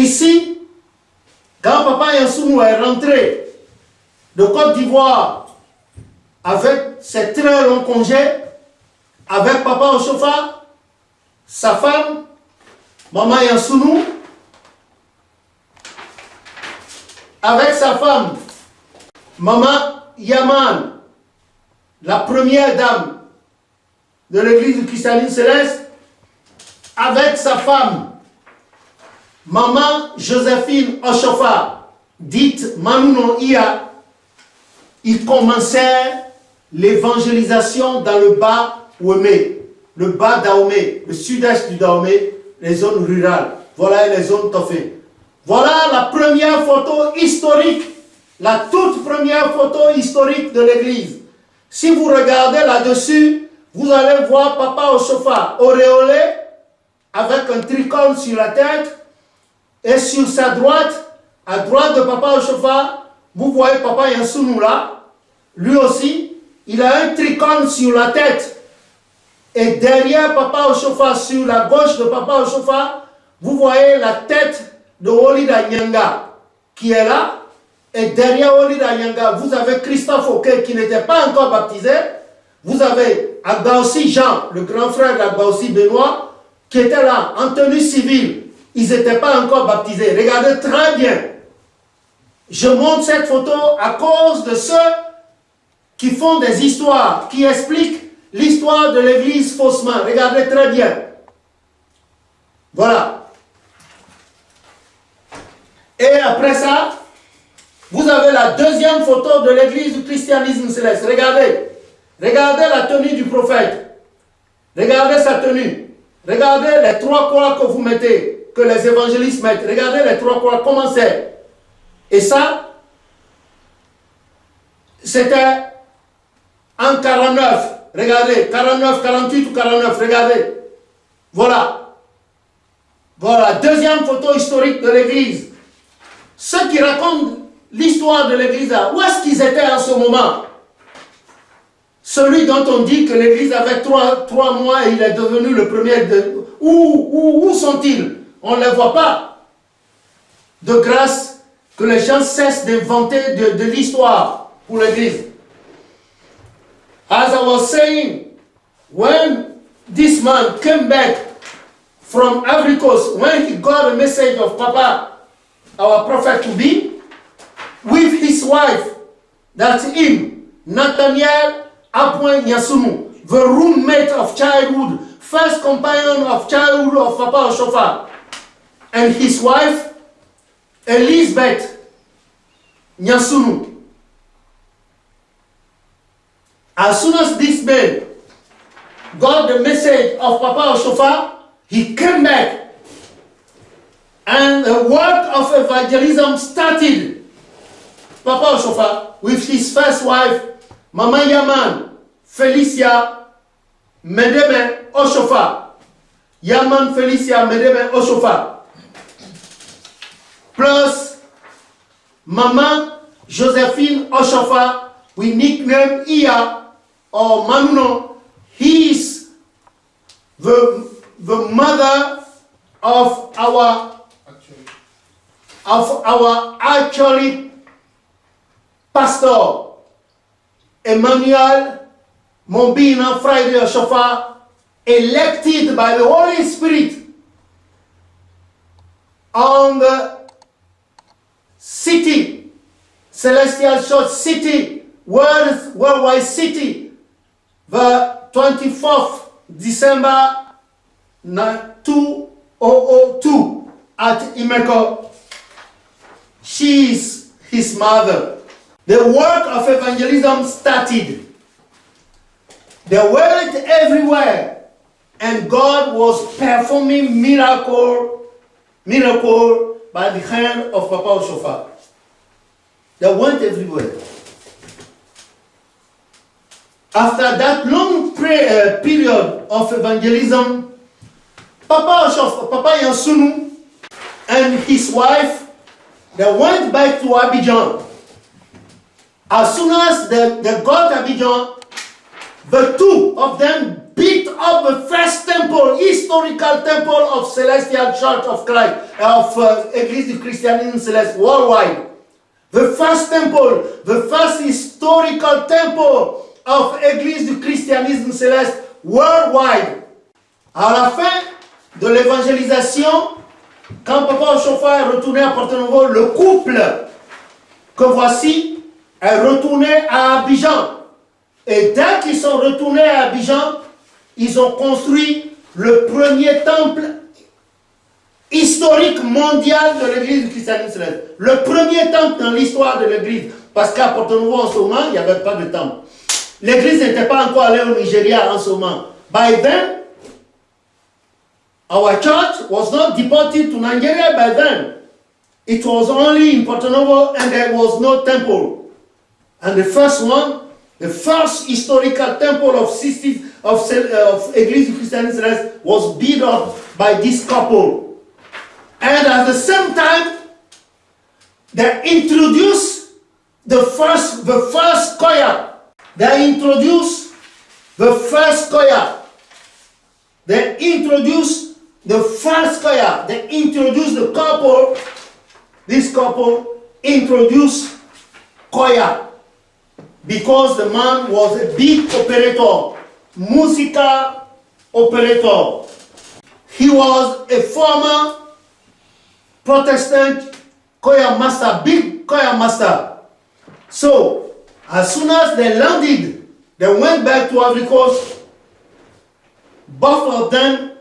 Ici, quand Papa Yansounou est rentré de Côte d'Ivoire avec ses très longs congés, avec Papa Oshofa, sa femme, Maman Yansounou, avec sa femme, Maman Yaman, la première dame de l'église du christianisme céleste, avec sa femme, Maman Joséphine Oshofa, dite Manounon Ia, ils commençaient l'évangélisation dans le bas Ouémé, le bas Dahomey, le sud-est du Dahomey, les zones rurales. Voilà les zones toffées. Voilà la première photo historique, la toute première photo historique de l'église. Si vous regardez là-dessus, vous allez voir Papa Oshofa auréolé, avec un tricorne sur la tête, et sur sa droite, à droite de Papa Oshofa, vous voyez Papa Yansounou là, lui aussi, il a un tricorne sur la tête. Et derrière Papa Oshofa, sur la gauche de Papa Oshofa, vous voyez la tête de Olida Nyanga qui est là. Et derrière Olida Nyanga, vous avez Christophe Oké qui n'était pas encore baptisé. Vous avez Agbaossi Jean, le grand frère d'Agbaossi Benoît, qui était là en tenue civile. Ils n'étaient pas encore baptisés. Regardez très bien. Je montre cette photo à cause de ceux qui font des histoires, qui expliquent l'histoire de l'église faussement. Regardez très bien. Voilà. Et après ça, vous avez la deuxième photo de l'église du christianisme céleste. Regardez. Regardez la tenue du prophète. Regardez sa tenue. Regardez les trois croix que vous mettez, que les évangélistes mettent. Regardez les trois croix, comment c'est. Et ça, c'était en 49. Regardez, 49, 48 ou 49, regardez. Voilà. Voilà, deuxième photo historique de l'église. Ceux qui racontent l'histoire de l'église, où est-ce qu'ils étaient en ce moment? Celui dont on dit que l'église avait 3 mois et il est devenu le premier de... Où sont-ils? On ne les voit pas. De grâce que les gens cessent d'inventer de l'histoire pour l'église. As I was saying, when this man came back from Ivory Coast, when he got a message of Papa, our prophet to be, with his wife, that's him, Nathaniel Appoint Yansounou, the roommate of childhood, first companion of childhood of Papa Oshofa, and his wife, Elizabeth Yansounou. As soon as this man got the message of Papa Oshofa, he came back and the work of evangelism started. Papa Oshofa, with his first wife, Mama Yaman, Felicia Medeme Oshofa. Yaman Felicia Medeme Oshofa. Plus Mama Joséphine Oshofa, we nickname Iya or Manuno. He is the mother of our actually pastor Emmanuel Mombina Friday Oshofa, elected by the Holy Spirit on the city, Celestial Church City, Worldwide City, the 24th December 2002 at Imeko. She is his mother. The work of evangelism started. They went everywhere, and God was performing miracle by the hand of Papa Oshofa. They went everywhere. After that long period of evangelism, Papa Yansounou and his wife, they went back to Abidjan. As soon as they got Abidjan, the two of them beat up the first temple, historical temple of Celestial Church of Christ, of Église du Christianisme Céleste worldwide. The first temple, the first historical temple of Église du Christianisme Céleste worldwide. À la fin de l'évangélisation, quand Papa Oshofa est retourné à Porto Novo, le couple que voici est retourné à Abidjan. Et dès qu'ils sont retournés à Abidjan, ils ont construit le premier temple historique mondial de l'église du christianisme céleste. Le premier temple dans l'histoire de l'église. Parce qu'à Porto Novo en ce moment, il n'y avait pas de temple. L'église n'était pas encore allée au Nigeria en ce moment. By then, our church was not deported to Nigeria by then. It was only in Porto Novo and there was no temple. And the first one, the first historical temple of Église du Christianisme Céleste was built up by this couple. And at the same time, they introduced the first choir. They introduced the first choir. They introduced the first choir. They introduced the couple. This couple introduced choir. Because the man was a big operator, musical operator. He was a former Protestant choir master, big choir master. So, as soon as they landed, they went back to Ivory Coast. Both of them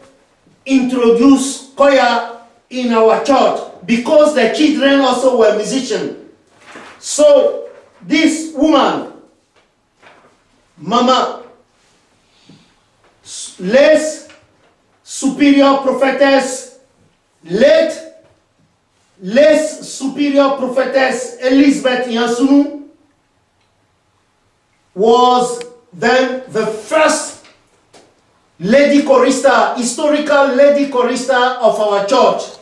introduced choir in our church because their children also were musicians. So, this woman, Mama, less superior prophetess, less superior prophetess Elizabeth Yansunu, was then the first lady chorista, historical lady chorista of our church.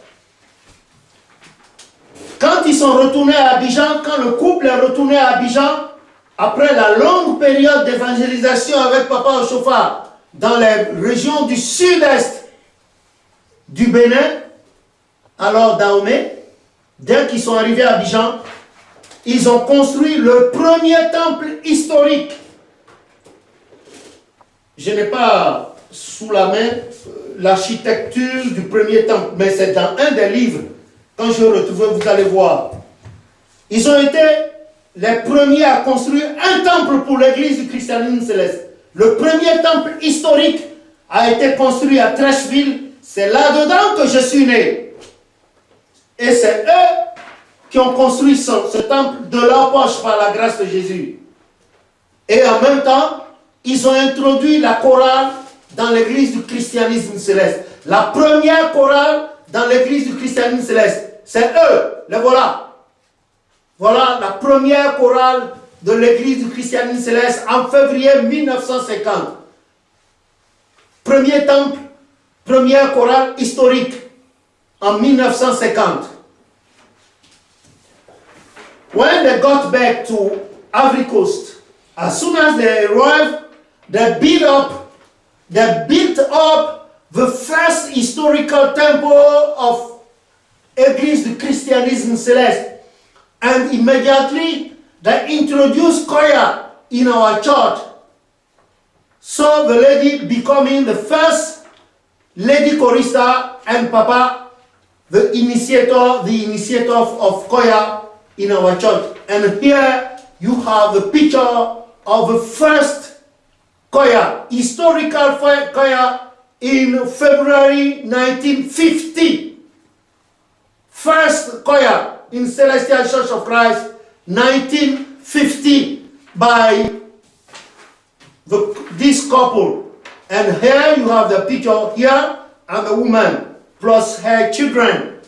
Quand ils sont retournés à Abidjan, quand le couple est retourné à Abidjan, après la longue période d'évangélisation avec Papa Oshofa dans les régions du sud-est du Bénin, alors Dahomey, dès qu'ils sont arrivés à Abidjan, ils ont construit le premier temple historique. Je n'ai pas sous la main l'architecture du premier temple, mais c'est dans un des livres. Quand je vais retrouver, vous allez voir. Ils ont été les premiers à construire un temple pour l'église du christianisme céleste. Le premier temple historique a été construit à Trècheville. C'est là-dedans que je suis né. Et c'est eux qui ont construit ce temple de leur poche par la grâce de Jésus. Et en même temps, ils ont introduit la chorale dans l'église du christianisme céleste. La première chorale dans l'église du christianisme céleste. C'est eux, les voilà. Voilà la première chorale de l'église du christianisme céleste en février 1950. Premier temple, première chorale historique en 1950. When they got back to Ivory Coast, as soon as they arrived, they built up the first historical temple of Église du Christianisme Céleste. And immediately they introduced choir in our church. So the lady becoming the first lady chorista and Papa the initiator of choir in our church. And here you have the picture of the first choir, historical choir in February 1950. First choir in Celestial Church of Christ, 1950, by this couple. And here you have the picture here, and the woman, plus her children.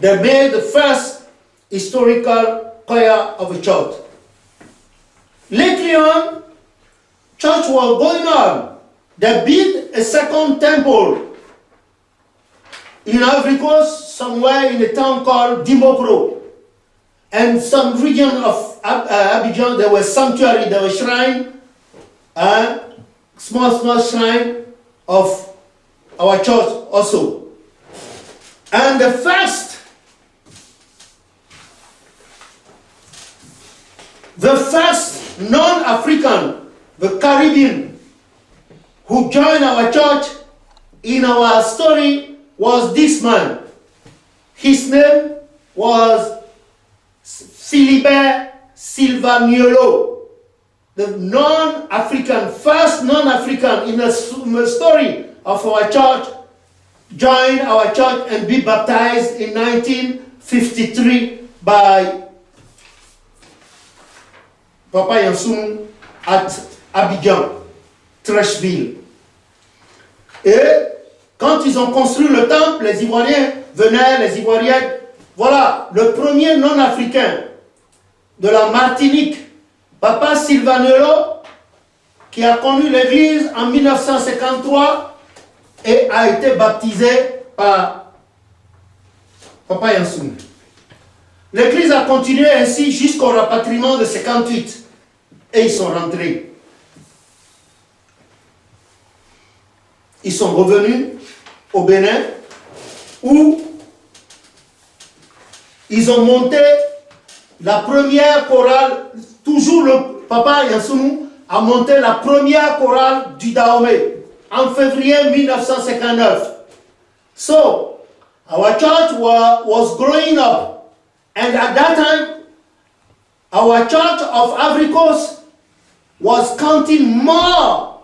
They made the first historical choir of a church. Later on, church was going on. They built a second temple in Ivory Coast, somewhere in a town called Dimopro. And some region of Abidjan, there was sanctuary, there was shrine, small shrine of our church also. And the first non-African, the Caribbean, who joined our church in our story was this man. His name was Philibert Silvaniolo, the first non-African in the story of our church, joined our church and be baptized in 1953 by Papa Yansoum at Abidjan, Trècheville. Et quand ils ont construit le temple, les Ivoiriens venaient, les Ivoiriennes. Voilà, le premier non-africain de la Martinique, Papa Silvaniolo, qui a connu l'église en 1953 et a été baptisé par Papa Yansoum. L'église a continué ainsi jusqu'au rapatriement de 58 et ils sont rentrés. Ils sont revenus au Bénin où ils ont monté la première chorale, toujours le Papa Yansoum a monté la première chorale du Dahomey en février 1959. So, our church was growing up, and at that time, our church of Ivory Coast was counting more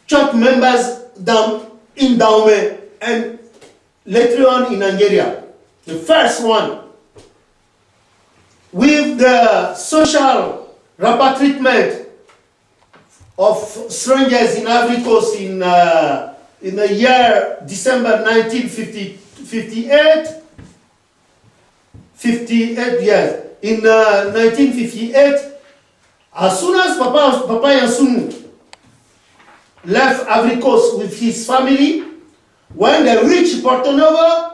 church members than in Dahomey and later on in Nigeria. The first one. With the social repatriement of strangers in Ivory Coast in the year December 1958, in 1958, as soon as Papa Yansoum left Ivory Coast with his family, when they reached Porto Novo,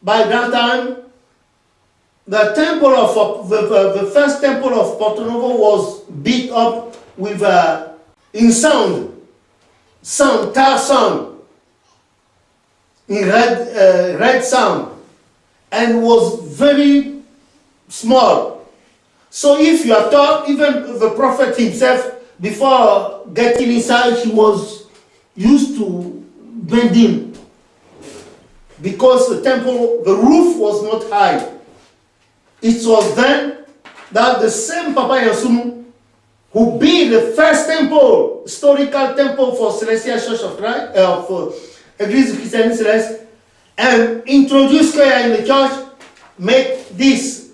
by that time, the temple of the first temple of Porto Novo was beat up with in tar sound, in red sound, and was very small. So if you are taught, even the prophet himself, before getting inside, he was used to bending because the temple, the roof was not high. It was then that the same Papa Yansoum, who built the first temple, historical temple for Celestial Church of Christ, for Église Christienne Céleste, and introduced choir in the church, make this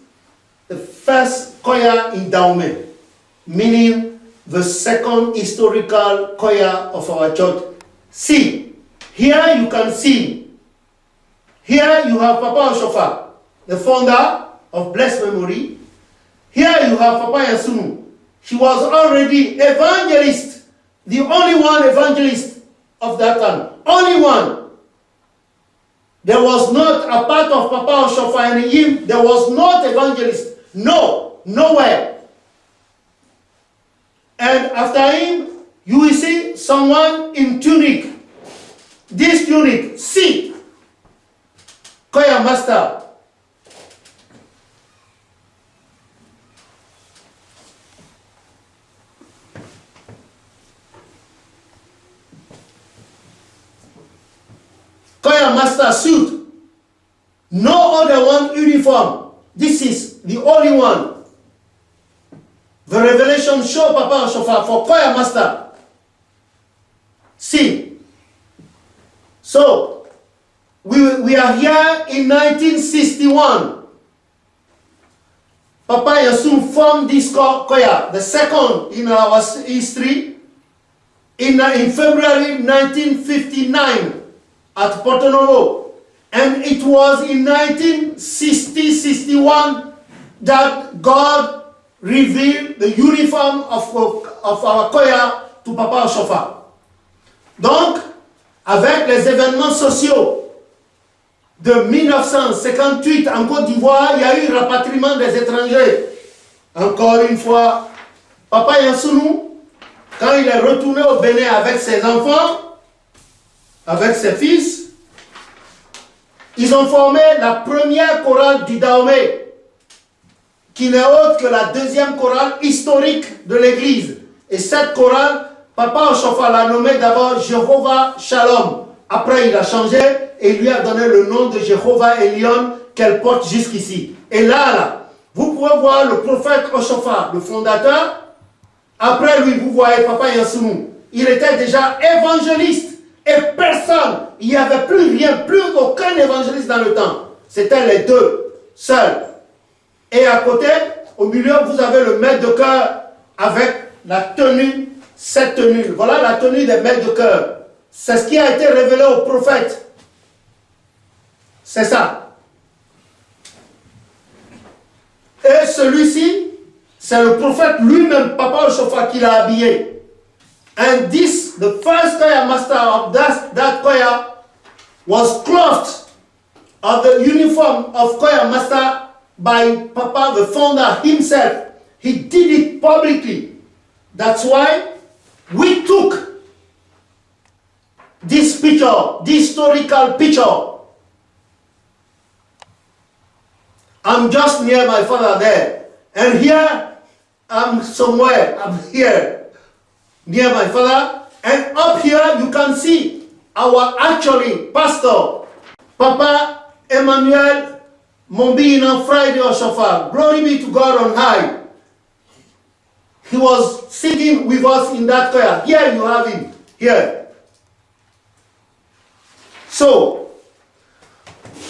the first choir in Dahomey, meaning the second historical choir of our church. See, here you can see, here you have Papa Oshofa, the founder of blessed memory. Here you have Papa Yansoum. He was already evangelist, the only one evangelist of that time. Only one. There was not, a part of Papa Oshofa and him, there was not evangelist. No, nowhere. And after him, you will see someone in tunic. This tunic, see, choir master. Choir master suit. No other one uniform. This is the only one. The revelation show Papa Oshofa for choir master. See. So, we are here in 1961. Papa Yansoum formed this choir, the second in our history, in February 1959 at Porto Novo. And it was in 1960-61 that God revealed the uniform of our choir to Papa Oshofa. Donc, avec les événements sociaux de 1958 en Côte d'Ivoire, il y a eu le rapatriement des étrangers. Encore une fois, Papa Yansoum quand il est retourné au Bénin avec ses enfants, avec ses fils, ils ont formé la première chorale du Dahomey, qui n'est autre que la deuxième chorale historique de l'église. Et cette chorale, Papa Oshofa l'a nommée d'abord Jéhovah Shalom. Après, il a changé et il lui a donné le nom de Jéhovah Elion qu'elle porte jusqu'ici. Et là, vous pouvez voir le prophète Oshofa, le fondateur. Après lui, vous voyez Papa Yansounou. Il était déjà évangéliste. Et personne, il n'y avait plus rien, plus aucun évangéliste dans le temps. C'était les deux, seuls. Et à côté, au milieu, vous avez le maître de chœur avec la tenue, cette tenue. Voilà la tenue des maîtres de chœur. C'est ce qui a été révélé au prophète. C'est ça. Et celui-ci, c'est le prophète lui-même, Papa Oshofa, qui l'a habillé. And this, the first choir master of that choir was clothed of the uniform of choir master by Papa, the founder himself. He did it publicly. That's why we took this picture, this historical picture. I'm just near my father there. And here, I'm somewhere, I'm here, near my father. And up here, you can see our actually pastor, Papa Emmanuel Mombina Friday Oshofa. Glory be to God on high. He was singing with us in that choir. Here you have him, here. So,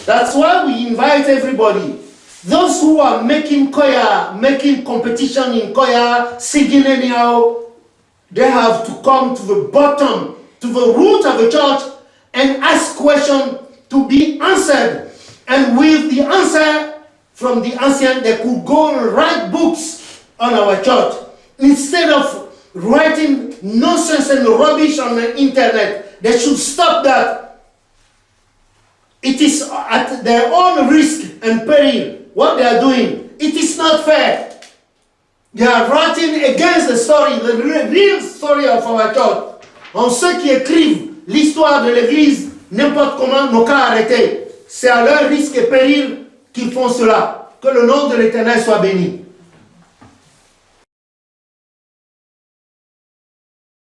that's why we invite everybody. Those who are making choir, making competition in choir, singing anyhow, they have to come to the bottom, to the root of the church and ask questions to be answered. And with the answer from the ancient, they could go and write books on our church. Instead of writing nonsense and rubbish on the internet, they should stop that. It is at their own risk and peril what they are doing. It is not fair. They are writing against the story, the real story of our church. En ceux qui écrivent l'histoire de l'église, n'importe comment, n'ont qu'à arrêter. C'est à leur risque et péril qu'ils font cela. Que le nom de l'Éternel soit béni.